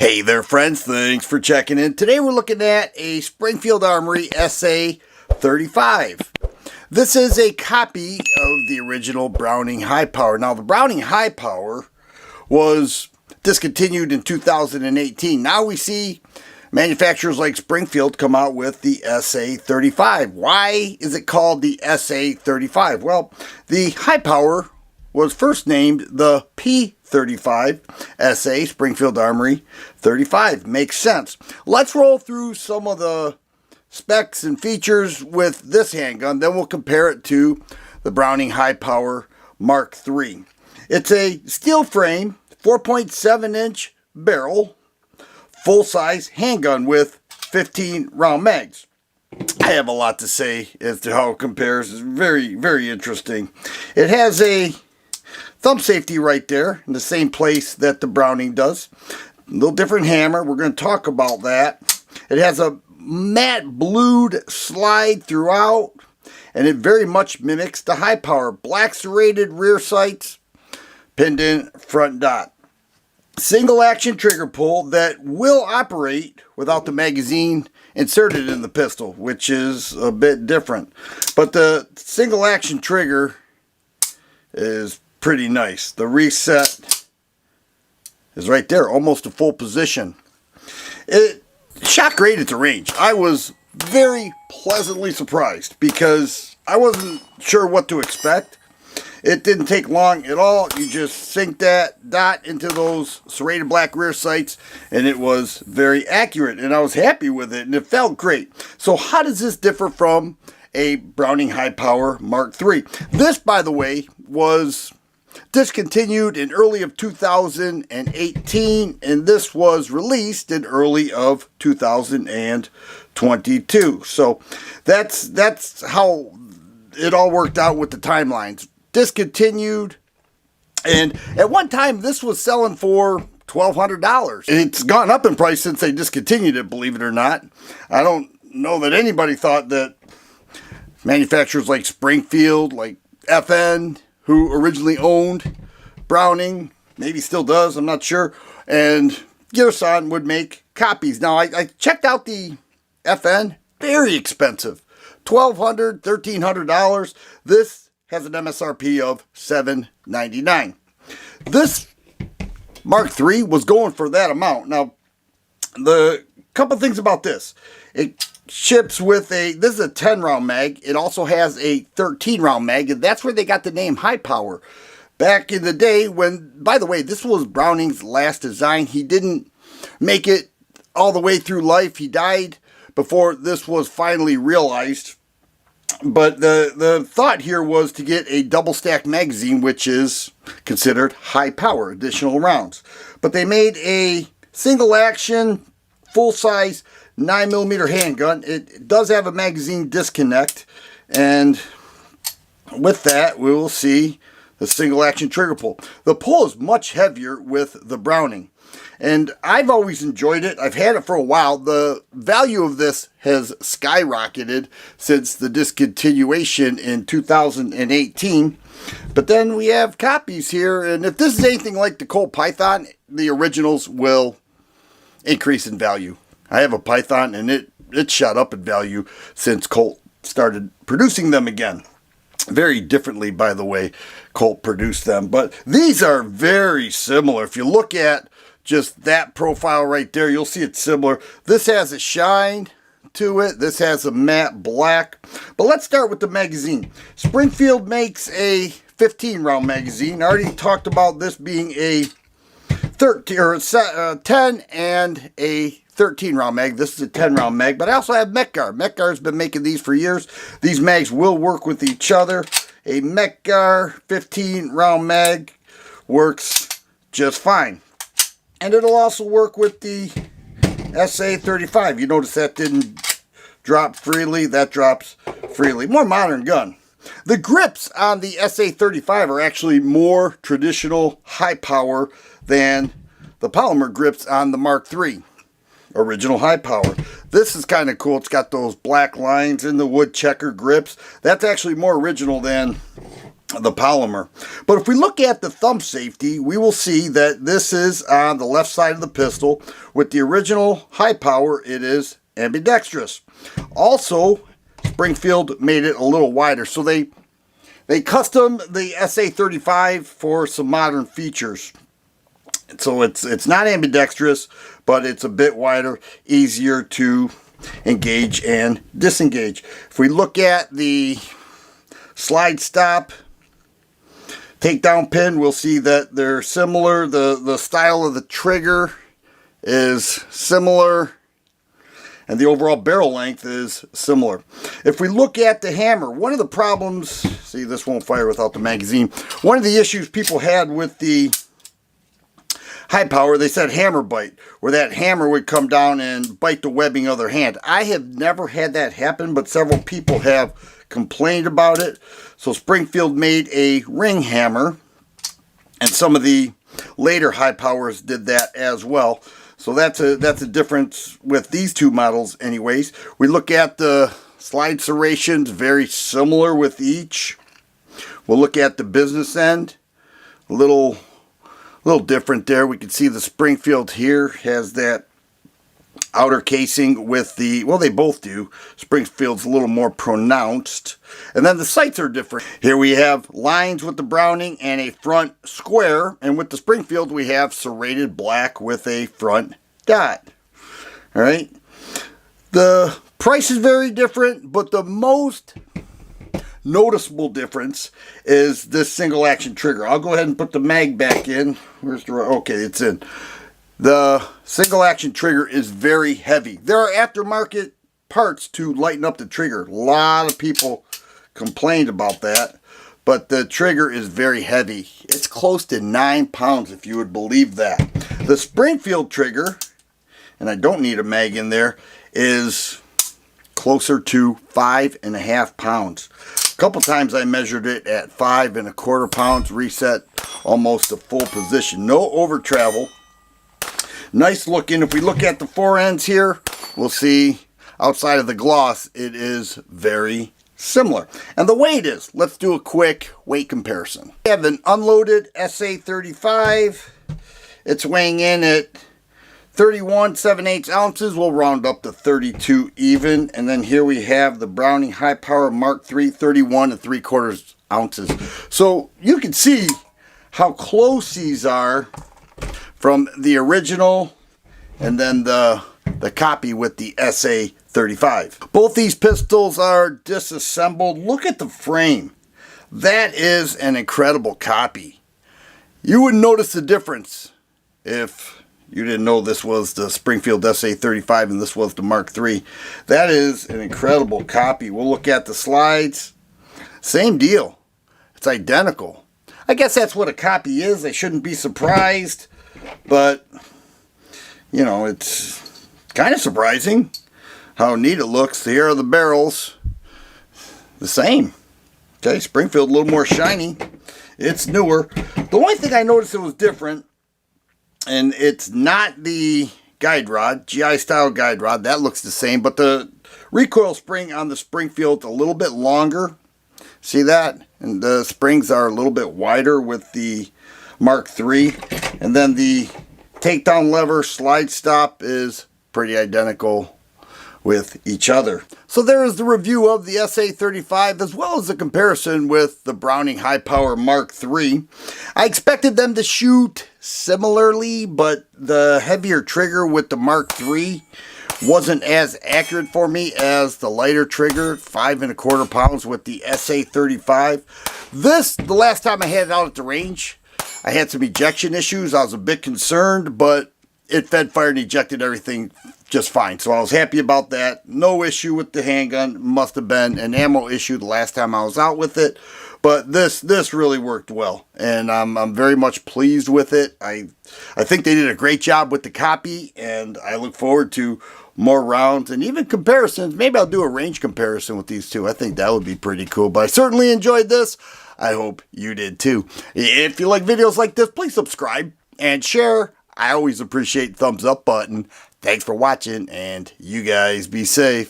Hey there friends, thanks for checking in. Today we're looking at a Springfield Armory SA-35. This is a copy of the original Browning High Power. Now the Browning High Power was discontinued in 2018. Now we see manufacturers like Springfield come out with the SA-35. Why is it called the SA-35? Well, the High Power was first named the P-35 SA, Springfield Armory 35. Makes sense. Let's roll through some of the specs and features with this handgun, then we'll compare it to the Browning High Power Mark III. It's a steel frame, 4.7-inch barrel, full-size handgun with 15 round mags. I have a lot to say as to how it compares. It's very, very interesting. It has a thumb safety right there in the same place that the Browning does. A little different hammer. We're going to talk about that. It has a matte blued slide throughout, and it very much mimics the High Power. Black serrated rear sights, pinned in front dot. Single action trigger pull that will operate without the magazine inserted in the pistol, which is a bit different. But the single action trigger is pretty nice. The reset is right there, almost a full position. It shot great at the range. I was very pleasantly surprised because I wasn't sure what to expect. It didn't take long at all. You just sink that dot into those serrated black rear sights and it was very accurate, and I was happy with it and it felt great. So how does this differ from a Browning High Power Mark III? This, by the way, was discontinued in early of 2018, and this was released in early of 2022. So that's how it all worked out with the timelines. Discontinued, and at one time this was selling for $1,200. It's gone up in price since they discontinued it, believe it or not. I don't know that anybody thought that manufacturers like Springfield, like FN, who originally owned Browning, maybe still does, I'm not sure, and Gearson would make copies. Now I checked out the FN, very expensive, $1,200, $1,300. This has an MSRP of $799. This Mark III was going for that amount. Now, the couple things about this. It ships with this is a 10-round mag. It also has a 13-round mag, and that's where they got the name High Power. Back in the day when, by the way, this was Browning's last design. He didn't make it all the way through life. He died before this was finally realized. But the thought here was to get a double stack magazine, which is considered high power, additional rounds. But they made a single action, full size 9mm handgun. It does have a magazine disconnect, and with that we will see the single action trigger pull. The pull is much heavier with the Browning, and I've always enjoyed it. I've had it for a while. The value of this has skyrocketed since the discontinuation in 2018. But then we have copies here, and if this is anything like the Colt Python, the originals will increase in value. I have a Python, and it shot up in value since Colt started producing them again. Very differently, by the way, Colt produced them. But these are very similar. If you look at just that profile right there, you'll see it's similar. This has a shine to it. This has a matte black. But let's start with the magazine. Springfield makes a 15-round magazine. I already talked about this being a 10 and a 13-round mag. This is a 10-round mag, but I also have Metgar. Metgar's been making these for years. These mags will work with each other. A Metgar 15-round mag works just fine. And it'll also work with the SA-35. You notice that didn't drop freely. That drops freely. More modern gun. The grips on the SA-35 are actually more traditional high power than the polymer grips on the Mark III. Original High Power. This is kind of cool. It's got those black lines in the wood checker grips. That's actually more original than the polymer. But if we look at the thumb safety, we will see that this is on the left side of the pistol. With the original high power, it is ambidextrous. Also, Springfield made it a little wider, so they custom the SA-35 for some modern features. So it's not ambidextrous, but it's a bit wider, easier to engage and disengage. If we look at the slide stop takedown pin, we'll see that they're similar. The style of the trigger is similar, and the overall barrel length is similar. If we look at the hammer, one of the problems, see, this won't fire without the magazine. One of the issues people had with the high power, they said hammer bite, where that hammer would come down and bite the webbing of their hand. I have never had that happen, but several people have complained about it. So Springfield made a ring hammer, and some of the later high powers did that as well. So that's a difference with these two models anyways. We look at the slide serrations, very similar with each. We'll look at the business end, a little different there. We can see the Springfield here has that outer casing with the, well, they both do. Springfield's a little more pronounced. And then the sights are different. Here we have lines with the Browning and a front square. And with the Springfield, we have serrated black with a front dot. All right. The price is very different, but the most noticeable difference is this single action trigger. I'll go ahead and put the mag back in. Where's the, okay, it's in. The single action trigger is very heavy. There are aftermarket parts to lighten up the trigger. A lot of people complained about that, but the trigger is very heavy. It's close to 9 pounds, if you would believe that. The Springfield trigger, and I don't need a mag in there, is closer to 5.5 pounds. A couple times I measured it at 5.25 pounds, reset almost a full position. No over travel. Nice looking. If we look at the fore ends here, we'll see outside of the gloss, it is very similar. And the weight is, let's do a quick weight comparison. We have an unloaded SA-35. It's weighing in at 31.78 ounces. We'll round up to 32 even. And then here we have the Browning High Power Mark III, 31.75 ounces. So you can see how close these are from the original and then the copy with the SA-35. Both these pistols are disassembled. Look at the frame. That is an incredible copy. You wouldn't notice the difference if you didn't know this was the Springfield SA-35 and this was the Mark III. That is an incredible copy. We'll look at the slides. Same deal. It's identical. I guess that's what a copy is. I shouldn't be surprised. But, you know, it's kind of surprising how neat it looks. Here are the barrels. The same. Okay, Springfield a little more shiny. It's newer. The only thing I noticed that was different, and it's not the guide rod, GI style guide rod. That looks the same, but the recoil spring on the Springfield a little bit longer. See that? And the springs are a little bit wider with the Mark III. And then the takedown lever slide stop is pretty identical with each other. So there is the review of the SA-35 as well as the comparison with the Browning High Power Mark III. I expected them to shoot similarly, but the heavier trigger with the Mark III wasn't as accurate for me as the lighter trigger, 5.25 pounds with the SA-35. This, the last time I had it out at the range, I had some ejection issues. I was a bit concerned, but it fed, fired, and ejected everything just fine. So I was happy about that. No issue with the handgun. Must have been an ammo issue the last time I was out with it. But this really worked well, and I'm very much pleased with it. I think they did a great job with the copy, and I look forward to more rounds and even comparisons. Maybe I'll do a range comparison with these two. I think that would be pretty cool. But I certainly enjoyed this. I hope you did too. If you like videos like this, please subscribe and share. I always appreciate the thumbs up button. Thanks for watching, and you guys be safe.